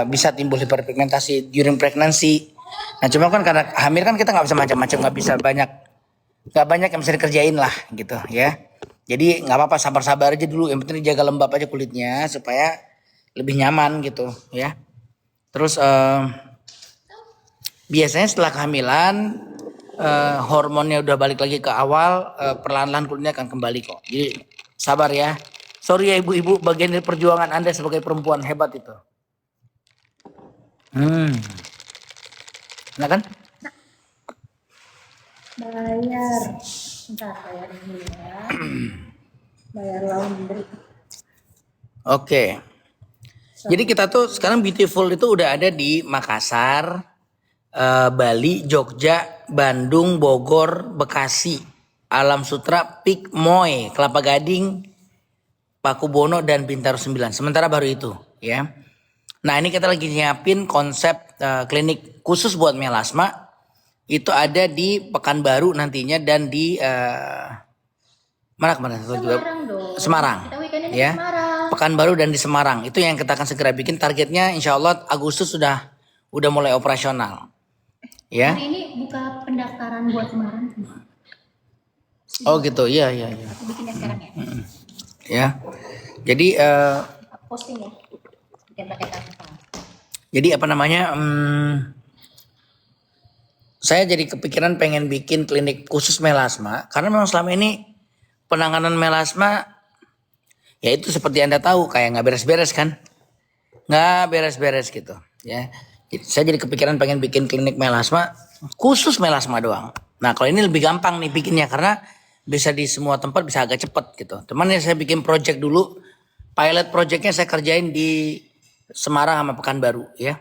bisa timbul hiperpigmentasi during pregnancy. Nah cuma kan karena hamil kan kita nggak bisa macam-macam, nggak banyak yang bisa dikerjain lah gitu ya. Jadi nggak apa-apa, sabar-sabar aja dulu. Yang penting dijaga lembab aja kulitnya supaya lebih nyaman gitu ya. Terus biasanya setelah kehamilan hormonnya udah balik lagi ke awal, perlahan-lahan kulitnya akan kembali kok. Jadi sabar ya. Sorry ya ibu-ibu, bagian dari perjuangan Anda sebagai perempuan hebat itu. Nah kan? Bayar. Bentar, bayar dulu ya. Bayar laundry. Oke. Jadi kita tuh sekarang Beautiful itu udah ada di Makassar, Bali, Jogja, Bandung, Bogor, Bekasi, Alam Sutra, Pik, Moy, Kelapa Gading, Pakubono dan Bintaro 9. Sementara baru itu ya. Nah ini kita lagi nyiapin konsep klinik khusus buat melasma. Itu ada di Pekanbaru nantinya dan di mana kemana? Semarang dong. Semarang. Kita weekend ini Ya. ke Semarang. Pekanbaru dan di Semarang. Itu yang kita akan segera bikin. Targetnya insya Allah Agustus udah mulai operasional. Ya. Hari ini buka pendaftaran buat Semarang. Oh gitu. Iya. Aku bikinnya sekarang ya. Ya. Jadi Posting ya. Bikin pakai apa. jadi apa namanya? Saya jadi kepikiran pengen bikin klinik khusus melasma karena memang selama ini penanganan melasma ya itu seperti Anda tahu kayak nggak beres-beres kan, nggak beres-beres gitu ya. Saya jadi kepikiran pengen bikin klinik melasma khusus melasma doang. Nah kalau ini lebih gampang nih bikinnya karena bisa di semua tempat, bisa agak cepet gitu. Teman ya saya bikin project dulu, pilot projectnya saya kerjain di Semarang sama Pekanbaru ya.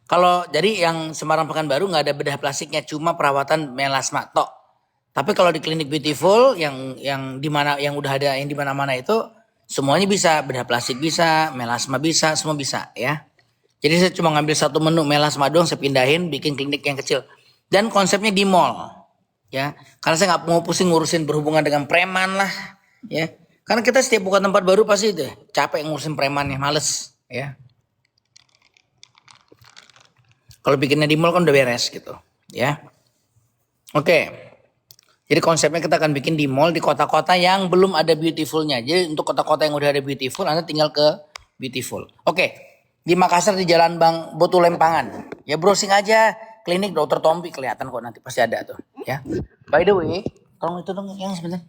Kalau jadi yang Semarang Pekanbaru nggak ada bedah plastiknya, cuma perawatan melasma tok. Tapi kalau di klinik Beautiful yang di mana yang udah ada yang di mana-mana itu semuanya bisa, bedah plastik bisa, melasma bisa, semua bisa ya. Jadi saya cuma ngambil satu menu melasma doang, saya pindahin bikin klinik yang kecil. Dan konsepnya di mall ya. Karena saya nggak mau pusing ngurusin berhubungan dengan preman lah ya. Karena kita setiap buka tempat baru pasti itu capek ngurusin premannya, males ya. Kalau bikinnya di mall kan udah beres gitu ya. Oke. Jadi konsepnya kita akan bikin di mall di kota-kota yang belum ada Beautifulnya. Jadi untuk kota-kota yang udah ada Beautiful, Anda tinggal ke Beautiful. Oke. Di Makassar di Jalan Bang Botu Lempangan. Ya browsing aja klinik Dokter Tompi, kelihatan kok nanti pasti ada tuh ya. By the way, tolong itu dong yang sebentar.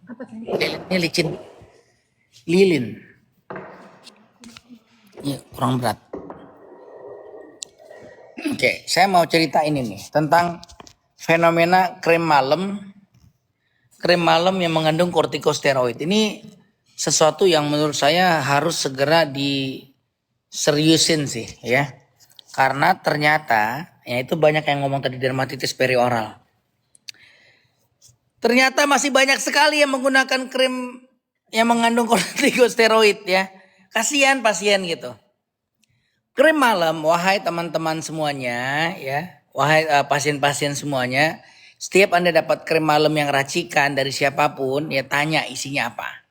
Ini licin. Lilin. Iya, kurang berat. Oke, saya mau cerita ini nih tentang fenomena krim malam yang mengandung kortikosteroid. Ini sesuatu yang menurut saya harus segera diseriusin sih ya. Karena ternyata ya itu banyak yang ngomong tadi dermatitis perioral. Ternyata masih banyak sekali yang menggunakan krim yang mengandung kortikosteroid ya. Kasihan pasien gitu. Krim malam, wahai teman-teman semuanya ya, wahai pasien-pasien semuanya, setiap Anda dapat krim malam yang racikan dari siapapun, ya tanya isinya apa.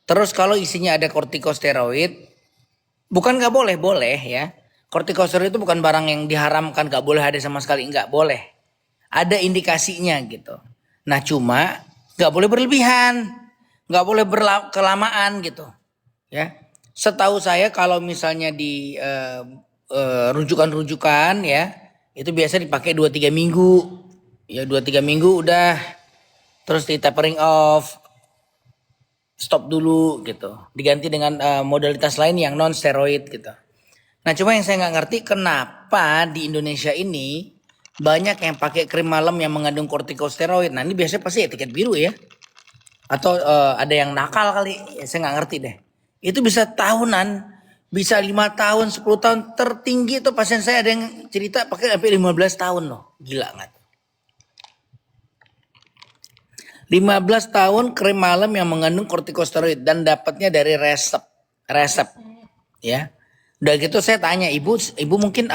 Terus kalau isinya ada kortikosteroid, bukan nggak boleh, boleh ya. Kortikosteroid itu bukan barang yang diharamkan, nggak boleh ada sama sekali, nggak boleh. Ada indikasinya gitu. Nah cuma nggak boleh berlebihan, nggak boleh kelamaan gitu, ya. Setahu saya kalau misalnya di rujukan-rujukan ya, itu biasa dipakai 2-3 minggu. Ya 2-3 minggu udah, terus di tapering off, stop dulu gitu. Diganti dengan modalitas lain yang non steroid gitu. Nah cuma yang saya nggak ngerti kenapa di Indonesia ini banyak yang pakai krim malam yang mengandung kortikosteroid. Nah ini biasanya pasti etiket biru ya. Atau ada yang nakal kali, ya, saya nggak ngerti deh. Itu bisa tahunan, bisa 5 tahun, 10 tahun. Tertinggi tuh pasien saya ada yang cerita pakai sampai 15 tahun loh. Gila nggak? 15 tahun krim malam yang mengandung kortikosteroid dan dapatnya dari resep ya. Udah gitu saya tanya ibu mungkin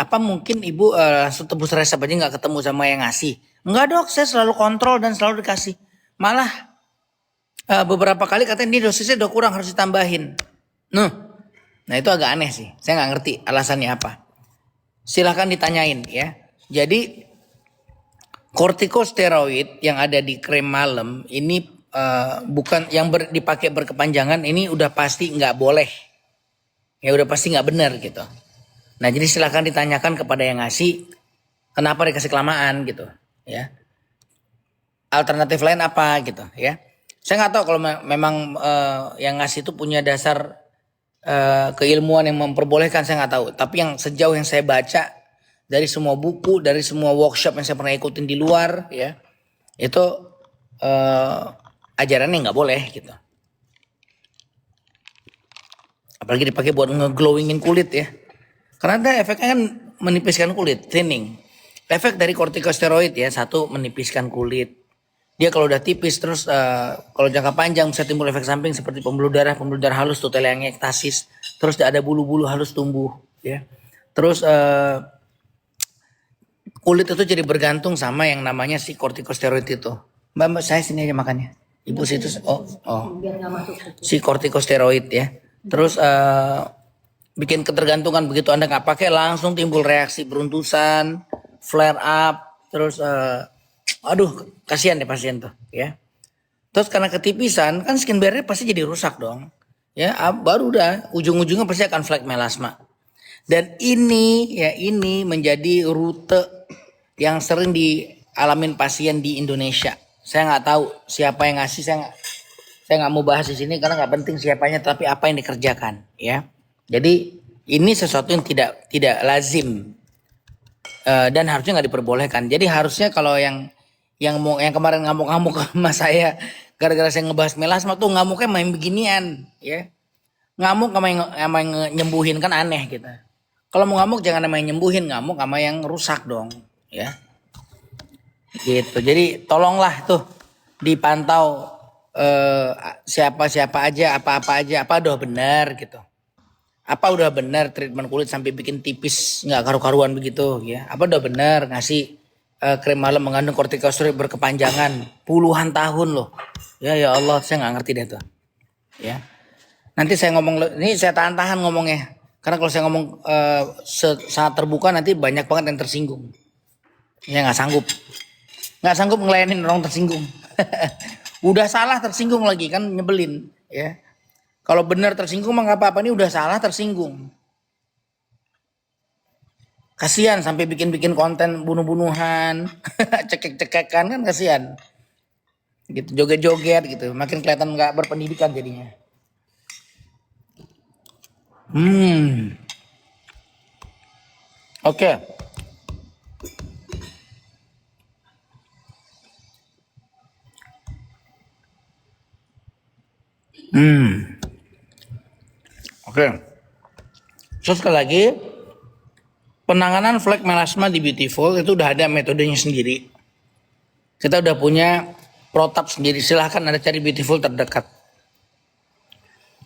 ibu langsung tebus resep aja nggak ketemu sama yang ngasih. Enggak dok, saya selalu kontrol dan selalu dikasih. Malah beberapa kali katanya ini dosisnya udah kurang, harus ditambahin. Nah, Nah itu agak aneh sih. Saya nggak ngerti alasannya apa. Silahkan ditanyain ya. Jadi kortikosteroid yang ada di krim malam ini bukan yang dipakai berkepanjangan, ini udah pasti nggak boleh. Ya udah pasti nggak benar gitu. Nah jadi silahkan ditanyakan kepada yang ngasih kenapa dikasih kelamaan gitu ya. Alternatif lain apa gitu ya. Saya nggak tahu kalau memang yang ngasih itu punya dasar keilmuan yang memperbolehkan, saya nggak tahu. Tapi yang sejauh yang saya baca dari semua buku, dari semua workshop yang saya pernah ikutin di luar, ya itu ajarannya nggak boleh gitu. Apalagi dipakai buat ngeglowingin kulit ya. Karena ada efeknya kan menipiskan kulit, thinning. Efek dari kortikosteroid ya, satu menipiskan kulit. Dia kalau udah tipis terus kalau jangka panjang bisa timbul efek samping seperti pembuluh darah halus tuh, telangiektasis. Terus ada bulu-bulu halus tumbuh ya. Terus kulit itu jadi bergantung sama yang namanya si kortikosteroid itu. Mbak, saya sini aja makannya. Ibu situ Biar nggak masuk. si kortikosteroid ya. Terus bikin ketergantungan, begitu Anda nggak pakai langsung timbul reaksi beruntusan, flare up, terus aduh kasihan deh pasien tuh ya. Terus karena ketipisan kan skin barrier pasti jadi rusak dong. Ya, baru udah ujung-ujungnya pasti akan flek melasma. Dan ini menjadi rute yang sering dialamin pasien di Indonesia. Saya nggak tahu siapa yang ngasih, saya nggak mau bahas di sini karena nggak penting siapanya, tapi apa yang dikerjakan ya. Jadi ini sesuatu yang tidak lazim dan harusnya nggak diperbolehkan. Jadi harusnya kalau yang kemarin ngamuk-ngamuk sama saya gara-gara saya ngebahas melasma tuh ngamuknya main beginian ya. Ngamuk sama yang nyembuhin kan aneh gitu. Kalau mau ngamuk jangan sama yang nyembuhin, ngamuk sama yang rusak dong ya. Gitu. Jadi tolonglah tuh dipantau siapa-siapa aja, apa-apa aja, apa udah benar gitu. Apa udah benar treatment kulit sampai bikin tipis nggak karu-karuan begitu ya. Apa udah benar ngasih krim malam mengandung kortikosteroid berkepanjangan puluhan tahun loh. Ya Allah, saya nggak ngerti deh tuh. Ya. Nanti saya ngomong, ini saya tahan-tahan ngomongnya. Karena kalau saya ngomong sangat terbuka nanti banyak banget yang tersinggung. Ya nggak sanggup. Nggak sanggup ngelayanin orang tersinggung. Udah salah tersinggung lagi kan nyebelin ya. Kalau benar tersinggung mah nggak apa-apa, ini udah salah tersinggung. Kasihan sampai bikin-bikin konten bunuh-bunuhan, cekek-cekekan kan kasihan. Gitu, joget-joget gitu, makin kelihatan nggak berpendidikan jadinya. Oke. Oke. So sekali lagi, penanganan flek melasma di Beautiful itu udah ada metodenya sendiri. Kita udah punya protap sendiri. Silahkan Anda cari Beautiful terdekat.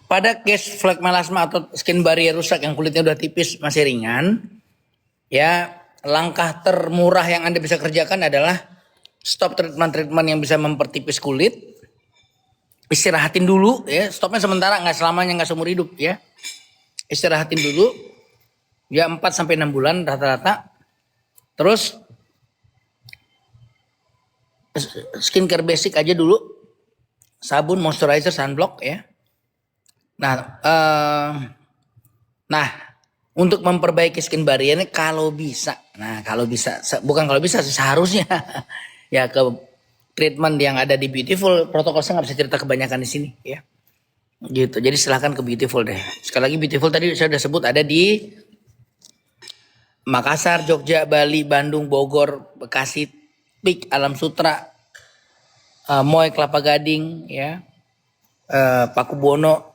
Pada case flek melasma atau skin barrier rusak yang kulitnya udah tipis masih ringan, ya langkah termurah yang Anda bisa kerjakan adalah stop treatment yang bisa mempertipis kulit. Istirahatin dulu ya, stopnya sementara, nggak selamanya, nggak seumur hidup ya. Istirahatin dulu ya 4 sampai 6 bulan rata-rata. Terus skincare basic aja dulu. Sabun, moisturizer, sunblock ya. Nah, untuk memperbaiki skin barriernya kalau bisa. Nah, bukan kalau bisa seharusnya ya ke treatment yang ada di Beautiful. Protokol saya nggak bisa cerita kebanyakan di sini ya. Gitu. Jadi silahkan ke Beautiful deh. Sekali lagi Beautiful tadi saya udah sebut ada di Makassar, Jogja, Bali, Bandung, Bogor, Bekasi, Pik, Alam Sutra, Moy, Kelapa Gading, ya, Pakubono,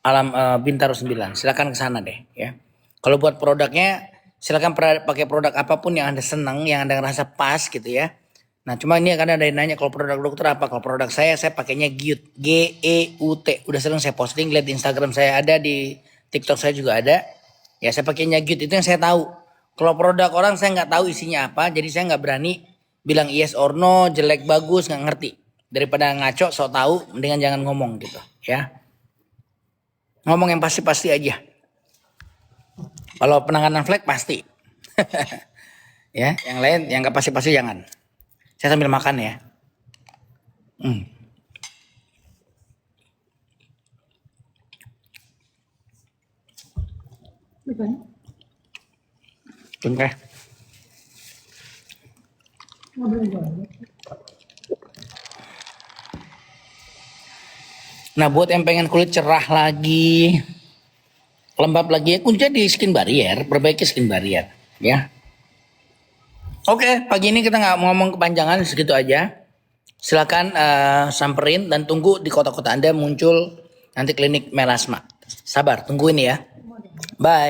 Alam Bintaro 9. Silakan ke sana deh, ya. Kalau buat produknya, silakan pakai produk apapun yang Anda senang, yang Anda ngerasa pas gitu ya. Nah, cuma ini karena ada yang nanya kalau produk dokter apa. Kalau produk saya pakainya GEUT, GEUT. Udah sering saya posting, lihat di Instagram saya ada, di TikTok saya juga ada. Ya, saya pakainya GEUT, itu yang saya tahu. Kalau produk orang saya nggak tahu isinya apa, jadi saya nggak berani bilang yes or no, jelek bagus, nggak ngerti. Daripada ngaco sok tahu, mendingan jangan ngomong gitu, ya. Ngomong yang pasti-pasti aja. Kalau penanganan flek pasti. Ya, yang lain yang nggak pasti-pasti jangan. Saya sambil makan ya. Bukan. Oke. Nah, buat yang pengen kulit cerah lagi, lembab lagi, ya kuncinya di skin barrier, perbaiki skin barrier, ya. Oke, pagi ini kita nggak mau ngomong kepanjangan, segitu aja. Silakan samperin dan tunggu di kota-kota Anda muncul nanti klinik melasma. Sabar, tungguin ya. Bye.